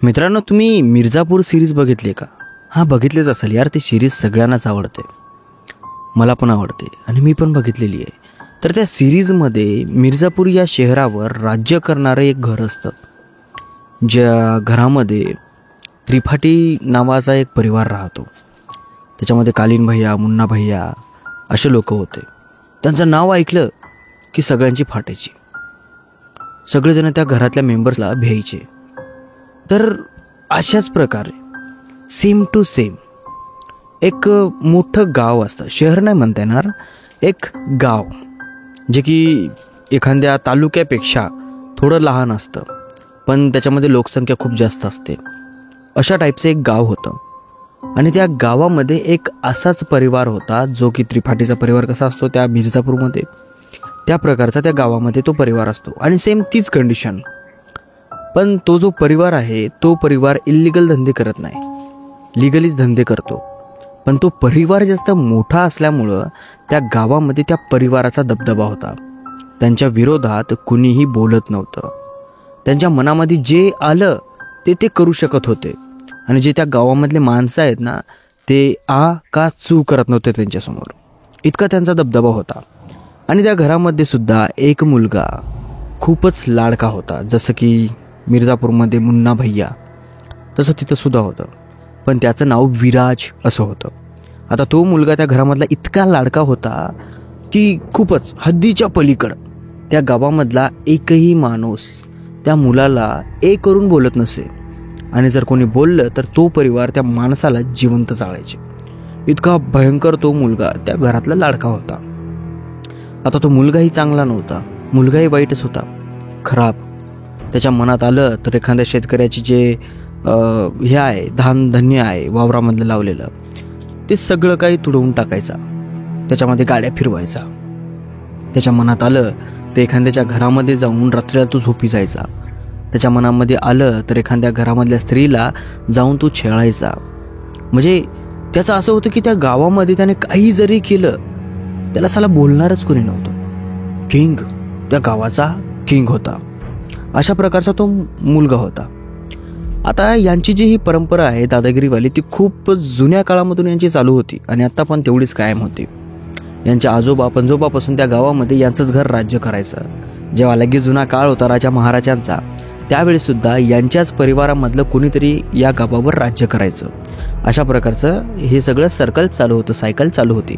मित्रांनो, तुम्ही मिर्झापूर सिरीज बघितली का? हां, बघितलेच असेल यार. ती सिरीज सगळ्यांनाच आवडते, मला पण आवडते आणि मी पण बघितलेली आहे. तर त्या सिरीजमध्ये मिर्झापूर या शहरावर राज्य करणारं एक घर असतं, ज्या घरामध्ये त्रिपाठी नावाचा एक परिवार राहतो. त्याच्यामध्ये कालीन भैया, मुन्ना भैया असे लोक होते. त्यांचं नाव ऐकलं की सगळ्यांची फाटायची. सगळेजण त्या घरातल्या मेंबर्सला भ्यायचे. तर अशाच प्रकारे सेम टू सेम एक मोठं गाव असतं, शहर नाही म्हणता येणार, एक गाव जे की एखाद्या तालुक्यापेक्षा थोडं लहान असतं, पण त्याच्यामध्ये लोकसंख्या खूप जास्त असते. अशा टाईपचं एक गाव होतं. आणि त्या गावामध्ये एक असाच परिवार होता, जो की त्रिपाठीचा परिवार कसा असतो त्या मिर्झापूरमध्ये, त्या प्रकारचा त्या गावामध्ये तो परिवार असतो. आणि सेम तीच कंडिशन. पण तो जो परिवार आहे, तो परिवार इल्लिगल धंदे करत नाही, लिगलीच धंदे करतो. पण तो परिवार जास्त मोठा असल्यामुळं त्या गावामध्ये त्या परिवाराचा दबदबा होता. त्यांच्या विरोधात कुणीही बोलत नव्हतं. त्यांच्या मनामध्ये जे आलं ते करू शकत होते. आणि जे त्या गावामधले माणसं आहेत ना, ते का चू करत नव्हते त्यांच्यासमोर. इतका त्यांचा दबदबा होता. आणि त्या घरामध्ये सुद्धा एक मुलगा खूपच लाडका होता. जसं की मिर्झापूरमध्ये मुन्ना भैया, तसं तिथं सुद्धा होतं. पण त्याचं नाव विराज असं होतं. आता तो मुलगा त्या घरामधला इतका लाडका होता की खूपच हद्दीच्या पलीकडं त्या गावामधला एकही माणूस त्या मुलाला करून बोलत नसे. आणि जर कोणी बोललं तर तो परिवार त्या माणसाला जिवंत जाळायचे. इतका भयंकर तो मुलगा त्या घरातला लाडका होता. आता तो मुलगाही चांगला नव्हता, मुलगाही वाईटच होता, खराब. त्याच्या मनात आलं तर एखाद्या शेतकऱ्याची जे हे आहे, धान्य आहे वावरामधलं लावलेलं, ते सगळं काही तुडवून टाकायचा, त्याच्यामध्ये गाड्या फिरवायचा. त्याच्या मनात आलं तर एखाद्याच्या घरामध्ये जाऊन रात्रीला तो झोपी जायचा. त्याच्या मनामध्ये आलं तर एखाद्या घरामधल्या स्त्रीला जाऊन तो छेळायचा. म्हणजे त्याचं असं होतं की त्या गावामध्ये त्याने काही जरी केलं त्याला साला बोलणारच कोणी नव्हतं. किंग, त्या गावाचा किंग होता. अशा प्रकारचा तो मुलगा होता. आता यांची जी ही परंपरा आहे दादागिरीवाली, ती खूप जुन्या काळामधून यांची चालू होती आणि आत्ता पण तेवढीच कायम होती. यांच्या आजोबा पंजोबापासून त्या गावामध्ये यांचंच घर राज्य करायचं. जेव्हा लगेच जुना काळ होता राजा महाराजांचा, त्यावेळीसुद्धा यांच्याच परिवारामधलं कोणीतरी या गावावर राज्य करायचं. अशा प्रकारचं हे सगळं सर्कल चालू होतं, सायकल चालू होती.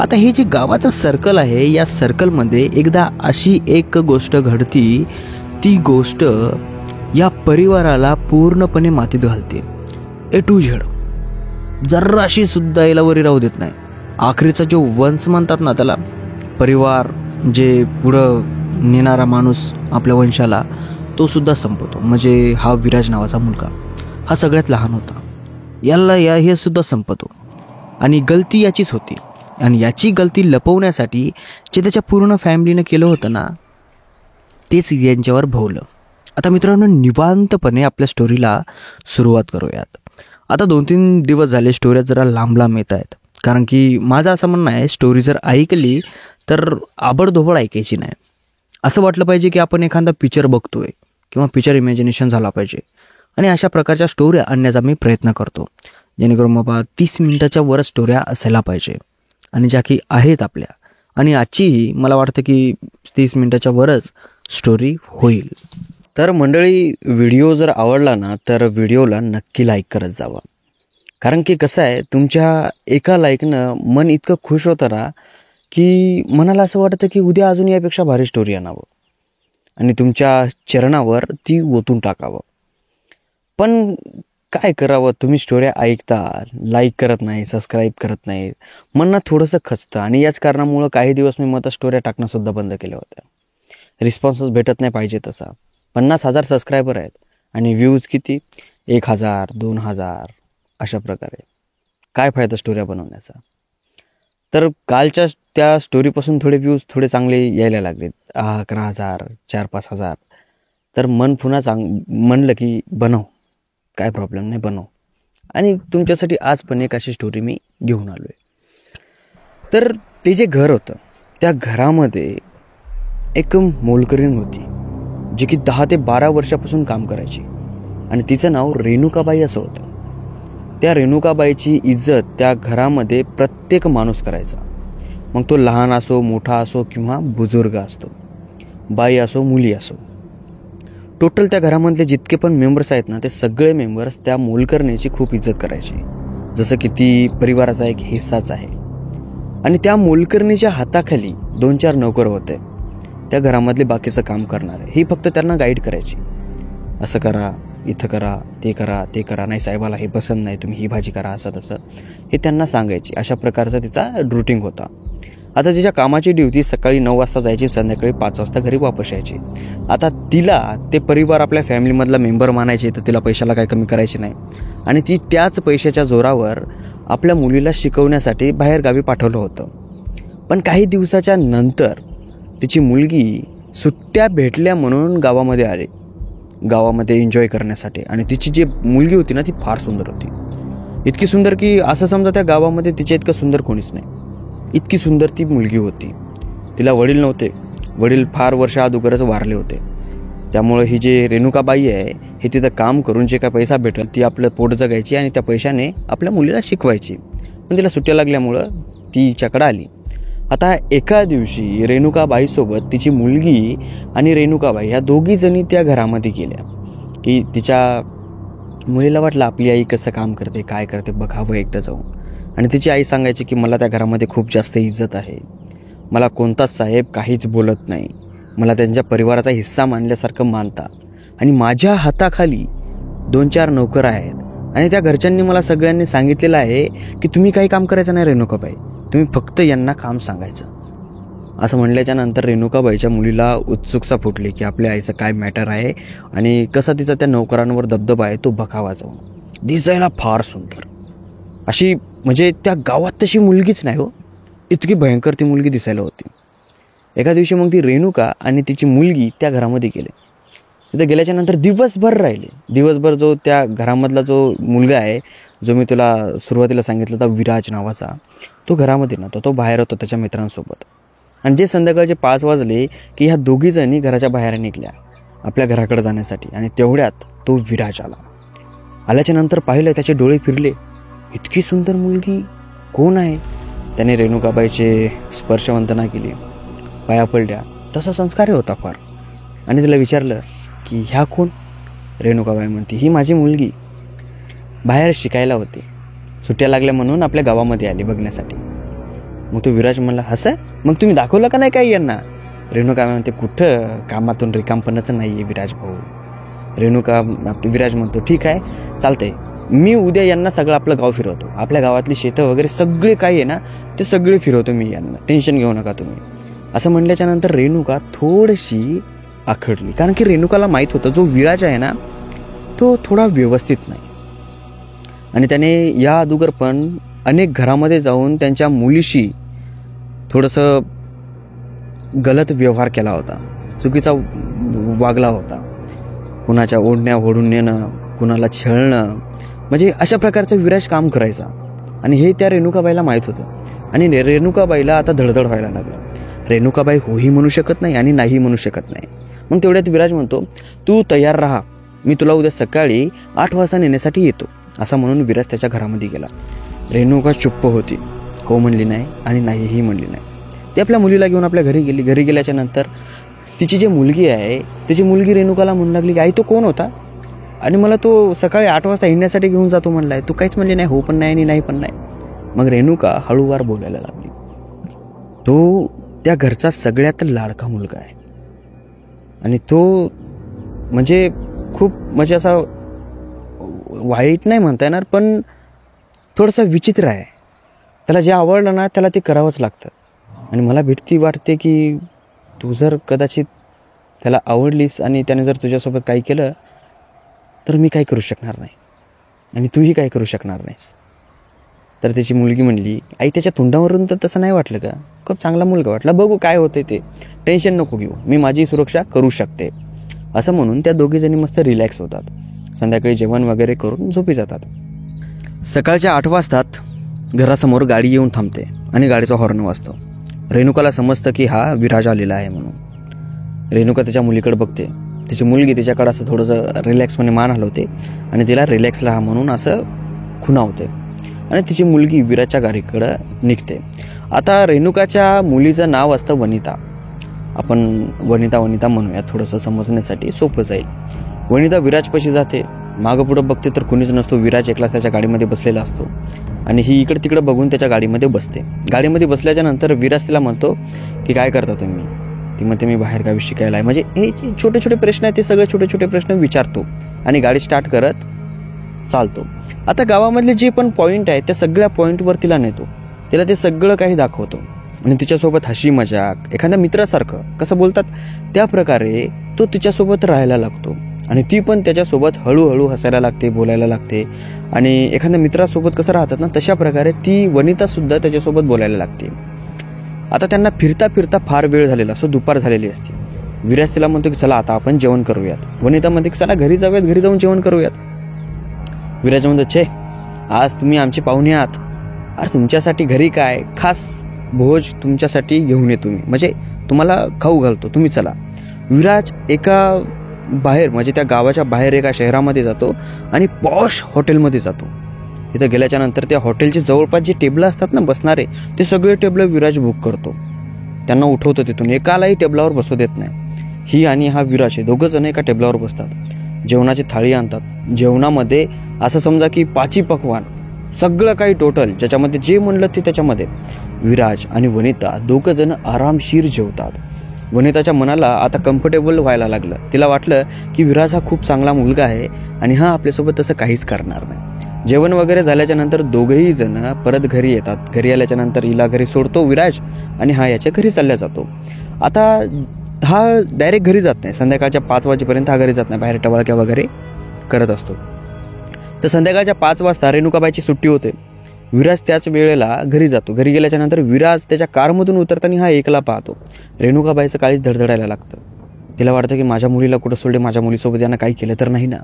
आता हे जे गावाचं सर्कल आहे, या सर्कलमध्ये एकदा अशी एक गोष्ट घडती, ती गोष्ट या परिवाराला पूर्णपणे मातीत घालते. A to Z, जराशी सुद्धा याला वरी राहू देत नाही. आखरीचा जो वंश म्हणतात ना त्याला, परिवार जे पुढं नेणारा माणूस आपल्या वंशाला, तो सुद्धा संपवतो. म्हणजे हा विराज नावाचा मुलगा, हा सगळ्यात लहान होता, हे सुद्धा संपतो. आणि गलती याचीच होती. आणि याची गलती लपवण्यासाठी जे त्याच्या पूर्ण फॅमिलीनं केलं होतं ना, तेच यांच्यावर भोवलं. आता मित्रांनो, निवांतपणे आपल्या स्टोरीला सुरुवात करूयात. आता 2-3 दिवस झाले स्टोऱ्या जरा लांब येत आहेत. कारण की माझं असं म्हणणं आहे, स्टोरी जर ऐकली तर आबडधोबड ऐकायची नाही. असं वाटलं पाहिजे की आपण एखादा पिक्चर बघतोय किंवा पिक्चर इमॅजिनेशन झाला पाहिजे. आणि अशा प्रकारच्या स्टोऱ्या आणण्याचा मी प्रयत्न करतो, जेणेकरून बाबा 30 मिनिटाच्या वर स्टोऱ्या असायला पाहिजे, आणि ज्या की आहेत आपल्या. आणि आजचीही मला वाटतं की 30 मिनिटाच्या वरच स्टोरी होईल. तर मंडळी, व्हिडिओ जर आवडला ना तर व्हिडिओला नक्की लाईक करत जावा. कारण की कसं आहे, तुमच्या एका लाईकनं मन इतकं खुश होतं ना की मनाला असं वाटतं की उद्या अजून यापेक्षा भारी स्टोरी आणावं आणि तुमच्या चरणावर ती ओतून टाकावं. पण काय करावं, तुम्ही स्टोऱ्या ऐकता, लाईक करत नाही, सबस्क्राईब करत नाही, मनात थोडंसं खचतं. आणि याच कारणामुळं काही दिवस मी मत स्टोऱ्या टाकणंसुद्धा बंद केल्या होत्या. रिस्पॉन्सच भेटत नाही पाहिजे तसा. 50,000 सबस्क्रायबर आहेत आणि व्ह्यूज किती, 1,000, 2,000 अशा प्रकारे. काय फायदा स्टोऱ्या बनवण्याचा? तर कालच्या त्या स्टोरीपासून थोडे व्ह्यूज थोडे चांगले यायला लागलेत, 11,000, 4-5,000. तर मन पुन्हा म्हणलं की बनव, काय प्रॉब्लेम नाही, बनव. आणि तुमच्यासाठी आज पण एक अशी स्टोरी मी घेऊन आलो आहे. तर ते जे घर होतं, त्या घरामध्ये एक मोलकरीण होती, जी की 10 ते 12 वर्षापासून काम करायची. आणि तिचं नाव रेणुकाबाई असं होतं. त्या रेणुकाबाईची इज्जत त्या घरामध्ये प्रत्येक माणूस करायचा. मग तो लहान असो, मोठा असो किंवा बुजुर्ग असतो, बाई असो, मुली असो. टोटल त्या घरामधले जितके पण मेंबर्स आहेत ना, ते सगळे मेंबर्स त्या मोलकरणीची खूप इज्जत करायचे, जसं की ती परिवाराचा एक हिस्साच आहे. आणि त्या मोलकरणीच्या हाताखाली 2-4 नोकर होते, त्या घरामधले बाकीचं काम करणारे. ही फक्त त्यांना गाईड करायची, असं करा, इथं करा, ते करा, ते करा, नाही साहेबाला हे पसंत नाही, तुम्ही ही भाजी करा, असं तसं हे त्यांना सांगायची. अशा प्रकारचा तिचा रुटीन होता. आता तिच्या कामाची ड्युटी सकाळी 9 वाजता जायची, संध्याकाळी 5 वाजता घरी वापस यायची. आता तिला ते परिवार आपल्या फॅमिलीमधला मेंबर मानायचे, तर तिला पैशाला काही कमी करायची नाही. आणि ती त्याच पैशाच्या जोरावर आपल्या मुलीला शिकवण्यासाठी बाहेरगावी पाठवलं होतं. पण काही दिवसाच्या नंतर तिची मुलगी सुट्ट्या भेटल्या म्हणून गावामध्ये आली, गावामध्ये एन्जॉय करण्यासाठी. आणि तिची जी मुलगी होती ना, ती फार सुंदर होती. इतकी सुंदर की असं समजा त्या गावामध्ये तिच्या इतकं सुंदर कोणीच नाही, इतकी सुंदर ती मुलगी होती. तिला वडील नव्हते, वडील फार वर्ष अगोदरच वारले होते. त्यामुळे ही जी रेणुकाबाई आहे, हे तिथं काम करून जे काय पैसा भेटेल ती आपलं पोट जगायची आणि त्या पैशाने आपल्या मुलीला शिकवायची. पण तिला सुट्ट्या लागल्यामुळं ती हिच्याकडं आली. आता एका दिवशी रेणुकाबाईसोबत तिची मुलगी आणि रेणुकाबाई ह्या दोघी जणी त्या घरामध्ये गेल्या, की तिच्या मुलीला वाटलं आपली आई कसं काम करते, काय करते, बघावं एकदा जाऊन. आणि तिची आई सांगायची की मला त्या घरामध्ये खूप जास्त इज्जत आहे, मला कोणताच साहेब काहीच बोलत नाही, मला त्यांच्या परिवाराचा हिस्सा मानल्यासारखं मानतात आणि माझ्या हाताखाली 2-4 नोकर आहेत. आणि त्या घरच्यांनी मला सगळ्यांनी सांगितलेलं आहे की तुम्ही काही काम करायचं नाही रेणुकाबाई, तुम्ही फक्त यांना काम सांगायचं. असं म्हणल्याच्या नंतर रेणुकाबाईच्या मुलीला उत्सुकता फुटली की आपल्या आईचं काय मॅटर आहे आणि कसा तिचा त्या नोकरांवर दबदबा आहे तो बघावा जाऊन. दिसायला फार सुंदर अशी, म्हणजे त्या गावात तशी मुलगीच नाही हो, इतकी भयंकर ती मुलगी दिसायला होती. एका दिवशी मग ती रेणुका आणि तिची मुलगी त्या घरामध्ये गेले. तिथे गेल्याच्या नंतर दिवसभर राहिले. दिवसभर जो त्या घरामधला जो मुलगा आहे, जो मी तुला सुरुवातीला सांगितलं होता विराज नावाचा, तो घरामध्ये नव्हता, तो बाहेर होता त्याच्या मित्रांसोबत. आणि जे संध्याकाळचे 5 वाजले की ह्या दोघीजणी घराच्या बाहेर निघल्या आपल्या घराकडे जाण्यासाठी. आणि तेवढ्यात तो विराज आला. आल्याच्या नंतर पाहिलं, त्याचे डोळे फिरले, इतकी सुंदर मुलगी कोण आहे. त्याने रेणुकाबाईचे स्पर्शवंदना केली, पाया पडल्या, तसा संस्कार होता फार. आणि तिला विचारलं की ह्या कोण. रेणुकाबाई म्हणते ही माझी मुलगी, बाहेर शिकायला होती, सुट्ट्या लागल्या म्हणून आपल्या गावामध्ये आली बघण्यासाठी. मग तो विराज म्हणला असं, मग तुम्ही दाखवलं का नाही काही यांना. रेणुका म्हणते कुठं, कामातून रिकामपणाचं नाही आहे विराज भाऊ. विराज म्हणतो ठीक आहे चालतंय, मी उद्या यांना सगळं आपलं गाव फिरवतो, आपल्या गावातली शेतं वगैरे सगळे काही आहे ना ते सगळे फिरवतो मी यांना, टेन्शन घेऊ नका तुम्ही. असं म्हणल्याच्या नंतर रेणुका थोडीशी आखडली, कारण की रेणुकाला माहीत होतं जो विराज आहे ना तो थोडा व्यवस्थित नाही. आणि त्याने या अगोदर पण अनेक घरामध्ये जाऊन त्यांच्या मुलीशी थोडंसं गलत व्यवहार केला होता, चुकीचा वागला होता, कुणाच्या ओढण्या ओढून नेणं, कुणाला छळणं, म्हणजे अशा प्रकारचं विराज काम करायचा. आणि हे त्या रेणुकाबाईला माहीत होतं. आणि रेणुकाबाईला आता धडधड व्हायला लागलं. रेणुकाबाई होही म्हणू शकत नाही आणि नाही म्हणू शकत नाही. मग तेवढ्यात विराज म्हणतो तू तयार राहा, मी तुला उद्या सकाळी 8 वाजता नेण्यासाठी येतो. असं म्हणून विराज त्याच्या घरामध्ये गेला. रेणुका चुप्प होती, हो म्हणली नाही आणि नाहीही म्हणली नाही. ती आपल्या मुलीला घेऊन आपल्या घरी गेली. घरी गेल्याच्या नंतर तिची जी मुलगी आहे तिची मुलगी रेणुकाला म्हणू लागली की आई तो कोण होता आणि मला तो सकाळी 8 वाजता हिंडण्यासाठी घेऊन जातो म्हणलाय, तू काहीच म्हणली नाही, हो पण नाही आणि नाही पण नाही. मग रेणुका हळूवार बोलायला लागली, तो त्या घरचा सगळ्यात लाडका मुलगा आहे आणि तो म्हणजे खूप म्हणजे असा वाईट नाही म्हणता येणार पण थोडासा विचित्र आहे. त्याला जे आवडलं ना त्याला ते करावंच लागतं. आणि मला भीती वाटते की तू जर कदाचित त्याला आवडलीस आणि त्याने जर तुझ्यासोबत काही केलं तर मी काही करू शकणार नाही आणि तूही काही करू शकणार नाहीस. तर त्याची मुलगी म्हणली आई त्याच्या तोंडावरून तर तसं नाही वाटलं का, खूप चांगला मुलगा वाटला, बघू काय होते ते, टेन्शन नको घेऊ, मी माझी सुरक्षा करू शकते. असं म्हणून त्या दोघीजणी मस्त रिलॅक्स होतात. संध्याकाळी जेवण वगैरे करून झोपी जातात. सकाळच्या 8 वाजतात घरासमोर गाडी येऊन थांबते आणि गाडीचा हॉर्न वाजतो. रेणुकाला समजतं की हा विराज आलेला आहे म्हणून. रेणुका त्याच्या मुलीकडे बघते तिची मुलगी तिच्याकडे असं थोडंसं रिलॅक्सपणे मान हलवते आणि तिला रिलॅक्स राहा म्हणून असं खुणावते आणि तिची मुलगी विराजच्या गाडीकडं निघते. आता रेणुकाच्या मुलीचं नाव असतं वनिता. आपण वनिता म्हणूया, थोडंसं समजण्यासाठी सोपं जाईल. वनिता विराजपाशी जाते. मागं पुढं बघते तर कुणीच नसतो. विराज एकलाच त्याच्या गाडीमध्ये बसलेला असतो आणि ही इकडे तिकडे बघून त्याच्या गाडीमध्ये बसते. गाडीमध्ये बसल्याच्या नंतर विराज तिला म्हणतो की काय करता तुम्ही? ती म्हणते मी बाहेर गावी शिकायला आहे. म्हणजे हे जे छोटे छोटे प्रश्न आहेत ते सगळे छोटे छोटे प्रश्न विचारतो आणि गाडी स्टार्ट करत चालतो. आता गावामधले जे पण पॉईंट आहेत त्या सगळ्या पॉईंटवर तिला नेतो. तिला ते सगळं काही दाखवतो आणि तिच्यासोबत हसी मजाक एखाद्या मित्रासारखं कसं बोलतात त्या प्रकारे तो तिच्यासोबत राहायला लागतो आणि ती पण त्याच्यासोबत हळूहळू हसायला लागते, बोलायला लागते आणि एखाद्या मित्रासोबत कसं राहतात ना तशा प्रकारे ती वनिता सुद्धा त्याच्यासोबत बोलायला लागते. आता त्यांना फिरता फिरता फार वेळ झालेला असतो, दुपार झालेली असते. विराज तिला म्हणतो की चला आता आपण जेवण करूयात. वनिता म्हणते की चला घरी जाऊयात, घरी जाऊन जेवण करूयात. विराज म्हणतो छे आज तुम्ही आमचे पाहुणे आहात, अरे तुमच्यासाठी घरी काय खास भोज तुमच्यासाठी घेऊन येतो मी, म्हणजे तुम्हाला खाऊ घालतो, तुम्ही चला. विराज एका बाहेर म्हणजे त्या गावाच्या बाहेर एका शहरामध्ये जातो आणि पॉश हॉटेलमध्ये जातो. तिथं गेल्याच्या नंतर त्या हॉटेलचे जवळपास जे टेबल असतात ना बसणारे ते सगळे टेबल विराज बुक करतो. त्यांना उठवतो तिथून, एकालाही टेबलावर बसू देत नाही. ही आणि हा विराज हे दोघं जण एका टेबलावर बसतात. जेवणाची थाळी आणतात. जेवणामध्ये असं समजा की 5 पक्वान सगळं काही टोटल ज्याच्यामध्ये जे म्हणलं ते त्याच्यामध्ये. विराज आणि वनिता दोघं जण आरामशीर जेवतात. वनिताच्या मनाला आता कम्फर्टेबल व्हायला लागलं. तिला वाटलं की विराज हा खूप चांगला मुलगा आहे आणि हा आपल्यासोबत तसं काहीच करणार नाही. जेवण वगैरे झाल्याच्या नंतर दोघेही जण परत घरी येतात. घरी आल्याच्या नंतर हिला घरी सोडतो विराज आणि हा याच्या घरी चालला जातो. आता हा डायरेक्ट घरी जात नाही. संध्याकाळच्या 5 वाजेपर्यंत हा घरी जात नाही, बाहेर टवाळक्या वगैरे करत असतो. तर संध्याकाळच्या 5 वाजता रेणुकाबाईची सुट्टी होते. विराज त्याच वेळेला घरी जातो. घरी गेल्याच्या नंतर विराज त्याच्या कारमधून उतरताना हा एकला पाहतो. रेणुकाबाईचं काळीच धडधडायला लागतं. तिला वाटतं की माझ्या मुलीला कुठं सोडले, माझ्या मुलीसोबत यांना काही केलं तर नाही ना,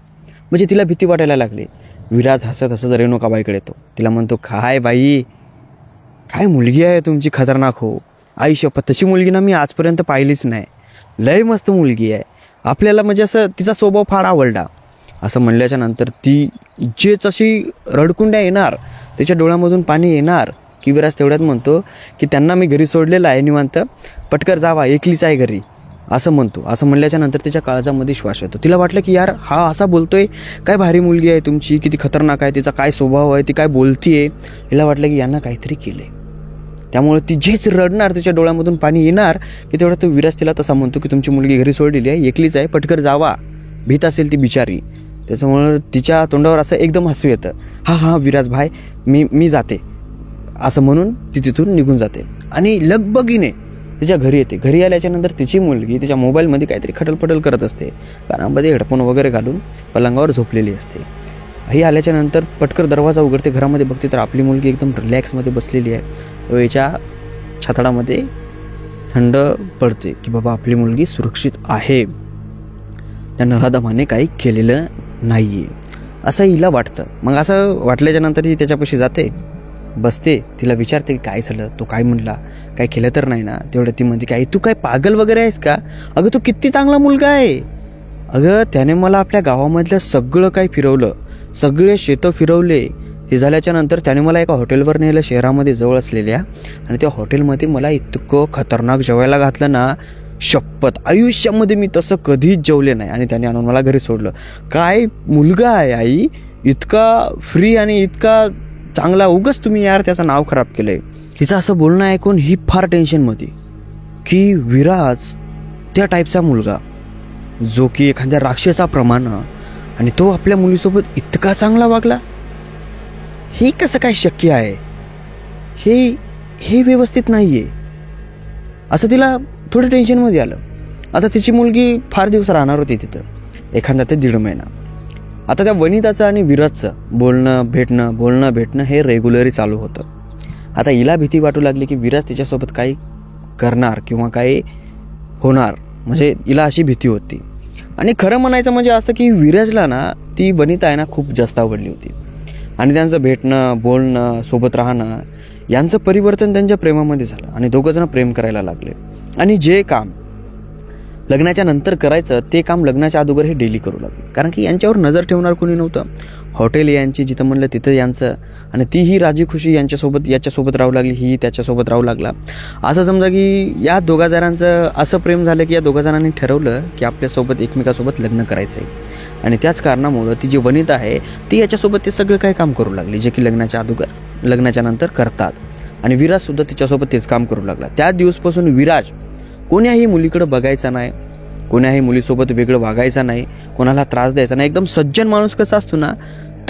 म्हणजे तिला भीती वाटायला लागली. विराज हसत हसत रेणुकाबाईकडे येतो. तिला म्हणतो काय बाई, काय मुलगी आहे तुमची खतरनाक हो. आई शपथ तशी मुलगी ना मी आजपर्यंत पाहिलीच नाही. लय मस्त मुलगी आहे. आपल्याला म्हणजे असं तिचा स्वभाव फार आवडला. असं म्हणल्याच्या नंतर ती जेच अशी रडकुंड्या येणार, त्याच्या डोळ्यामधून पाणी येणार की विराज तेवढ्यात म्हणतो की त्यांना मी घरी सोडलेलं आहे निवांत, पटकर जावा, एकलीच आहे घरी, असं म्हणतो. असं म्हणल्याच्या नंतर तिच्या काळजामध्ये श्वास येतो. तिला वाटलं की यार हा असा बोलतोय, काय भारी मुलगी आहे तुमची, किती खतरनाक आहे, तिचा काय स्वभाव आहे, ती काय बोलतीये. हिला वाटलं की यांना काहीतरी केलंय. त्यामुळे ती जेच रडणार, तिच्या डोळ्यामधून पाणी येणार की तेवढा तो विराज तिला तसा म्हणतो की तुमची मुलगी घरी सोडलेली आहे, एकलीच आहे, पटकर जावा, भीत असेल ती बिचारी. त्याच्यामुळं तिच्या तोंडावर असं एकदम हसू येतं. हा विराज भाई मी जाते, असं म्हणून ती तिथून निघून जाते आणि लगबगीने तिच्या घरी येते. घरी आल्याच्या नंतर तिची मुलगी तिच्या मोबाईलमध्ये काहीतरी खटलपटल करत असते. कानामध्ये हेडफोन वगैरे घालून पलंगावर झोपलेली असते. ही आल्याच्या नंतर पटकर दरवाजा उघडते, घरामध्ये बघते तर आपली मुलगी एकदम रिलॅक्समध्ये बसलेली आहे. तो याच्या छातडामध्ये थंड पडते की बाबा आपली मुलगी सुरक्षित आहे, त्या नराधमाने काही केलेलं नाही आहे असं हिला वाटतं. मग असं वाटल्याच्या नंतर ती त्याच्यापाशी जाते, बसते, तिला विचारते की काय झालं, तो काय म्हणला, काय केलं तर नाही ना. तेवढं ती म्हणते काय तू काय पागल वगैरे आहेस का, अगं तो किती चांगला मुलगा आहे, अगं त्याने मला आपल्या गावामधलं सगळं काही फिरवलं, सगळे शेतं फिरवले. हे झाल्याच्या नंतर त्याने मला एका हॉटेलवर नेलं शहरामध्ये जवळ असलेल्या, आणि त्या हॉटेलमध्ये मला इतकं खतरनाक जेवायला घातलं ना, शपथ आयुष्यामध्ये मी तसं कधीच जेवले नाही. आणि त्याने आणून मला घरी सोडलं. काय मुलगा आहे आई, इतका फ्री आणि इतका चांगला, उगाच तुम्ही यार त्याचं नाव खराब केलंय. तिचं असं बोलणं ऐकून ही फार टेन्शनमध्ये की विराज त्या टाईपचा मुलगा जो की एखाद्या राक्षसाप्रमाणे, आणि तो आपल्या मुलीसोबत इतका चांगला वागला, हे कसं काय शक्य आहे, हे व्यवस्थित नाहीये असं तिला थोडं टेन्शनमध्ये आलं. आता तिची मुलगी फार दिवस राहणार होती तिथं, एखादा ते 1.5 महिना. आता त्या वनिताचं आणि विराजचं बोलणं भेटणं हे रेग्युलरी चालू होतं. आता हिला भीती वाटू लागली की विराज तिच्यासोबत काही करणार किंवा काही होणार, म्हणजे हिला अशी भीती होती. आणि खरं म्हणायचं म्हणजे असं की विराजला ना ती वनिता आहे ना खूप जास्त आवडली होती, आणि त्यांचं भेटणं बोलणं सोबत राहणं यांचं परिवर्तन त्यांच्या प्रेमामध्ये झालं आणि दोघं जण प्रेम करायला लागले. आणि जे काम लग्नाच्या नंतर करायचं ते काम लग्नाच्या अगोदर हे डेली करू लागले, कारण की यांच्यावर नजर ठेवणार कोणी नव्हतं. हॉटेल यांची जिथं म्हणलं तिथं यांचं, आणि तीही राजी खुशी याच्यासोबत राहू लागली, ही त्याच्यासोबत राहू लागला. असं समजा की या दोघा जणांचं असं प्रेम झालं की या दोघा जणांनी ठरवलं की आपल्यासोबत एकमेकासोबत लग्न करायचं आहे. आणि त्याच कारणामुळं ती जी वनिता आहे ती याच्यासोबत ते सगळं काही काम करू लागली जे की लग्नाच्या नंतर करतात. आणि विराजसुद्धा तिच्यासोबत तेच काम करू लागला. त्या दिवसपासून विराज कोण्याही मुलीकडे बघायचा नाही, कोण्याही मुलीसोबत वेगळं वागायचा नाही, कोणाला त्रास द्यायचा नाही. एकदम सज्जन माणूस कसा असतो ना,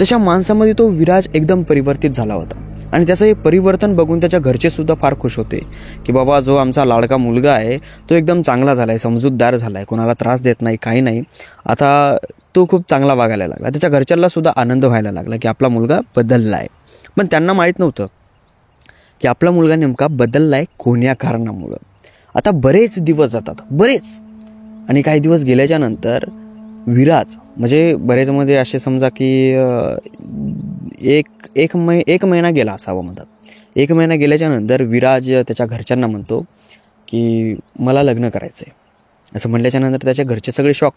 तशा माणसामध्ये तो विराज एकदम परिवर्तित झाला होता. आणि त्याचं हे परिवर्तन बघून त्याच्या घरचे सुद्धा फार खुश होते की बाबा जो आमचा लाडका मुलगा आहे तो एकदम चांगला झालाय, समजूतदार झालाय, कोणाला त्रास देत नाही, काही नाही. आता तो खूप चांगला वागायला लागला. त्याच्या घरच्यांना सुद्धा आनंद व्हायला लागला की आपला मुलगा बदलला आहे. पण त्यांना माहीत नव्हतं की आपला मुलगा नेमका बदलला आहे कोण्या कारणामुळं. आता बरेच दिवस जातात, आणि काही दिवस गेल्याच्या नंतर विराज म्हणजे बरेचमध्ये असे समजा की एक महिना गेला असावा म्हणतात. 1 महिना गेल्याच्या नंतर विराज त्याच्या घरच्यांना म्हणतो की मला लग्न करायचं आहे. असं म्हणल्याच्या नंतर त्याच्या घरचे सगळे शॉक.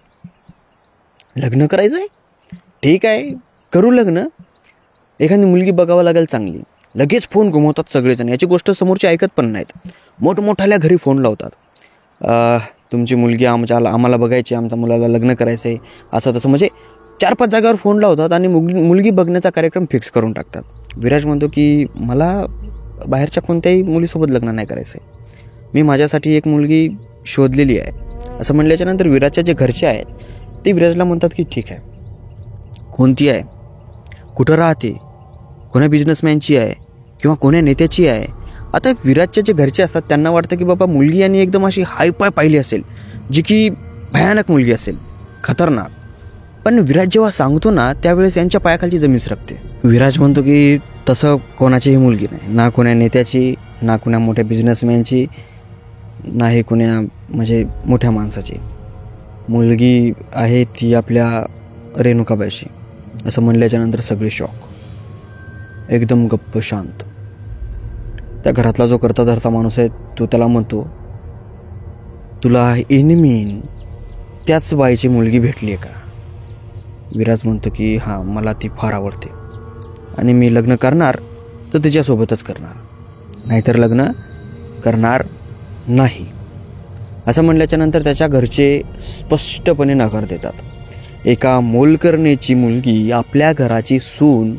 लग्न करायचं आहे, ठीक आहे करू लग्न, एखादी मुलगी बघावं लागेल चांगली. लगेच फोन घुमवतात सगळेजण. याची गोष्ट समोरची ऐकत पण नाहीत. मोठमोठ्याल्या घरी फोन लावतात, तुमची मुलगी आम्हाला बघायची, आमच्या मुलाला लग्न करायचं आहे, असं तसं. म्हणजे 4-5 जागावर फोन लावतात आणि मुलगी बघण्याचा कार्यक्रम फिक्स करून टाकतात. विराज म्हणतो की मला बाहेरच्या कोणत्याही मुलीसोबत लग्न नाही करायचं आहे, मी माझ्यासाठी एक मुलगी शोधलेली आहे. असं म्हणल्याच्या नंतर विराजच्या जे घरचे आहेत ते विराजला म्हणतात की ठीक आहे, कोणती आहे, कुठं राहते, कोण्या बिझनेसमॅनची आहे किंवा कोण्या नेत्याची आहे. आता विराजचे जे घरचे असतात त्यांना वाटतं की बाबा मुलगी यांनी एकदम अशी हायपाय पाहिली असेल, जी की भयानक मुलगी असेल, खतरनाक. पण विराज जेव्हा सांगतो ना त्यावेळेस यांच्या पायाखालची जमीन सरकते. विराज म्हणतो की तसं कोणाचीही मुलगी नाही, ना कोण्या नेत्याची, ना कोण्या मोठ्या बिझनेसमॅनची, नाही कोण्या म्हणजे मोठ्या माणसाची. मुलगी आहे ती आपल्या रेणुकाबाईची. असं म्हणल्याच्या नंतर सगळे शॉक, एकदम गप्प शांत. त्या घरातला जो करता धरता माणूस आहे तो त्याला म्हणतो, तुला इनमीन त्याच बाईची मुलगी भेटली आहे का? विराज म्हणतो की हां, मला ती फार आवडते आणि मी लग्न करणार तर तिच्यासोबतच करणार, नाहीतर लग्न करणार नाही. असं म्हणल्याच्या नंतर त्याच्या घरचे स्पष्टपणे नकार देतात. एका मोलकरणीची मुलगी आपल्या घराची सून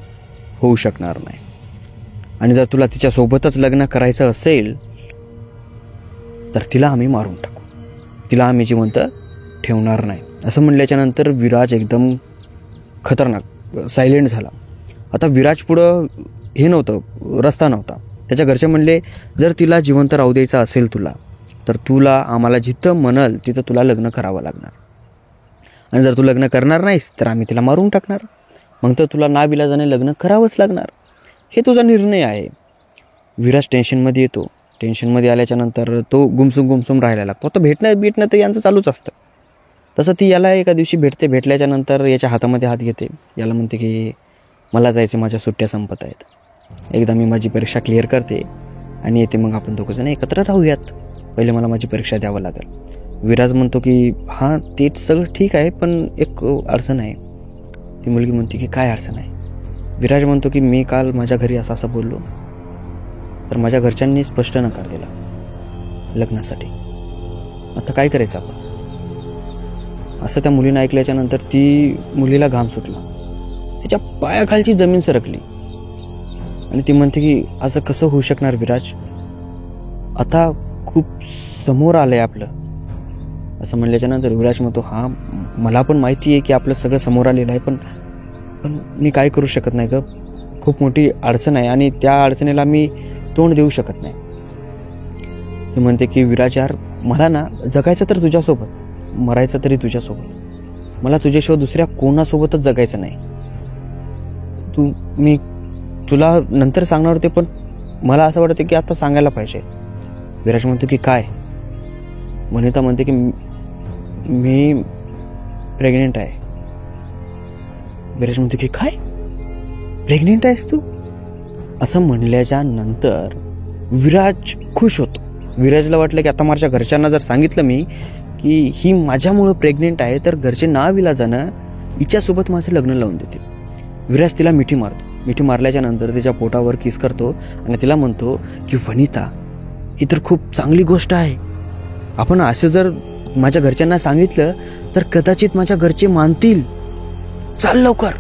होऊ शकणार नाही, आणि जर तुला तिच्यासोबतच लग्न करायचं असेल तर तिला आम्ही मारून टाकू, तिला आम्ही जिवंत ठेवणार नाही. असं म्हणल्याच्या नंतर विराज एकदम खतरनाक सायलेंट झाला. आता विराज पुढं हे नव्हतं, रस्ता नव्हता. त्याच्या घरचे म्हणले, जर तिला जिवंत राहू द्यायचं असेल तुला, तर तुला आम्हाला जिथं म्हणाल तिथं तुला लग्न करावं लागणार, आणि जर तू लग्न करणार नाहीस तर आम्ही तिला मारून टाकणार. मग तर तुला नाविलाजाने लग्न करावंच लागणार, हे तुझा निर्णय आहे. विराज टेन्शनमध्ये येतो. टेन्शनमध्ये आल्याच्या नंतर तो गुमसुम राहायला लागतो. आता भेटणं तर यांचं चालूच असतं. तसं ती याला एका दिवशी भेटल्याच्या नंतर याच्या हातामध्ये हात घेते. याला म्हणते की मला जायचं, माझ्या सुट्ट्या संपत आहेत, एकदा मी माझी परीक्षा क्लिअर करते आणि येते, मग आपण दोघंजण एकत्र राहूयात, पहिले मला माझी परीक्षा द्यावं लागेल. विराज म्हणतो की हां ते सगळं ठीक आहे, पण एक अडचण आहे. ती मुलगी म्हणते की काय अडचण आहे? विराज म्हणतो की मी काल माझ्या घरी असं बोललो तर माझ्या घरच्यांनी स्पष्ट नकार दिला लग्नासाठी. आता काय करायचं आपण? असं त्या मुलीनं ऐकल्याच्या नंतर ती मुलीला घाम सुटला, तिच्या पायाखालची जमीन सरकली आणि ती म्हणते की असं कसं होऊ शकणार विराज, आता खूप समोर आलंय आपलं. असं म्हणल्याच्या नंतर विराज म्हणतो, हां मला पण माहिती आहे की आपलं सगळं समोर आलेलं आहे, पण मी काय करू शकत नाही ग, खूप मोठी अडचण आहे आणि त्या अडचणीला मी तोंड देऊ शकत नाही. ती म्हणते की विराज यार, मला ना जगायचं तर तुझ्यासोबत, मरायचं तरी तुझ्यासोबत, मला तुझ्याशिवाय दुसऱ्या कोणासोबतच जगायचं नाही. मी तुला नंतर सांगणार होते, पण मला असं वाटतं की आता सांगायला पाहिजे. विराज म्हणतो की काय? वनिता म्हणते की मी प्रेग्नेंट आहे. विराज म्हणतो की काय, प्रेग्नेंट आहेस तू? असं म्हणल्याच्या नंतर विराज खुश होतो. विराजला वाटलं की आता माझ्या घरच्यांना जर सांगितलं मी की ही माझ्यामुळं प्रेग्नेंट आहे, तर घरचे नाविलाजानं हिच्यासोबत माझं लग्न लावून देते. विराज तिला मिठी मारतो. मिठी मारल्याच्या नंतर तिच्या पोटावर किस करतो आणि तिला म्हणतो की वनिता, ही तर खूप चांगली गोष्ट आहे. आपण असं जर माझ्या घरच्यांना सांगितलं तर कदाचित माझ्या घरचे मानतील. चाल लवकर.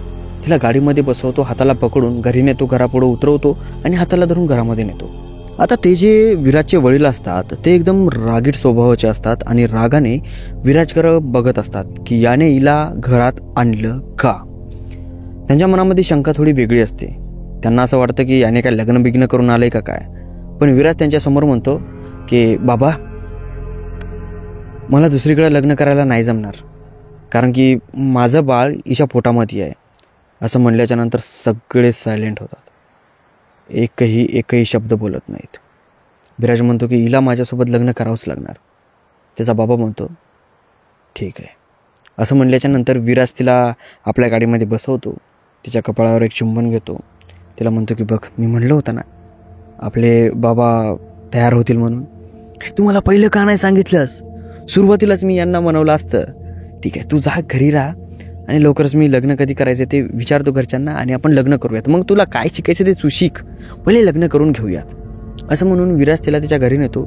तिला गाडीमध्ये बसवतो, हाताला पकडून घरी नेतो, घरापुढे उतरवतो आणि हाताला धरून घरामध्ये नेतो. आता ते जे विराजचे वडील असतात ते एकदम रागीट स्वभावाचे असतात आणि रागाने विराजकडे बघत असतात की याने हिला घरात आणलं का. त्यांच्या मनामध्ये शंका थोडी वेगळी असते. त्यांना असं वाटतं की याने काय लग्न बिग्न करून आलंय का काय. पण विराज त्यांच्यासमोर म्हणतो की बाबा, मला दुसरीकडे लग्न करायला नाही जमणार, कारण की माझं बाळ हिच्या पोटामध्ये आहे. असं म्हणल्याच्या नंतर सगळे सायलेंट होतात. एकही शब्द बोलत नाहीत. विराज म्हणतो की हिला माझ्यासोबत लग्न करावंच लागणार. त्याचा बाबा म्हणतो ठीक आहे. असं म्हणल्याच्या नंतर विराज तिला आपल्या गाडीमध्ये बसवतो, तिच्या कपाळावर एक चुंबन घेतो. तिला म्हणतो की बघ, मी म्हणलं होतं ना आपले बाबा तयार होतील म्हणून. तू मला पहिलं का नाही सांगितलंस? सुरुवातीलाच मी यांना म्हणवलं असतं. ठीक आहे, तू जा घरी राहा आणि लवकरच मी लग्न कधी करायचं ते विचारतो घरच्यांना आणि आपण लग्न करूयात. मग तुला काय शिकायचं ते तू शिक, पहिले लग्न करून घेऊयात. असं म्हणून विराज तिला तिच्या घरी नेतो,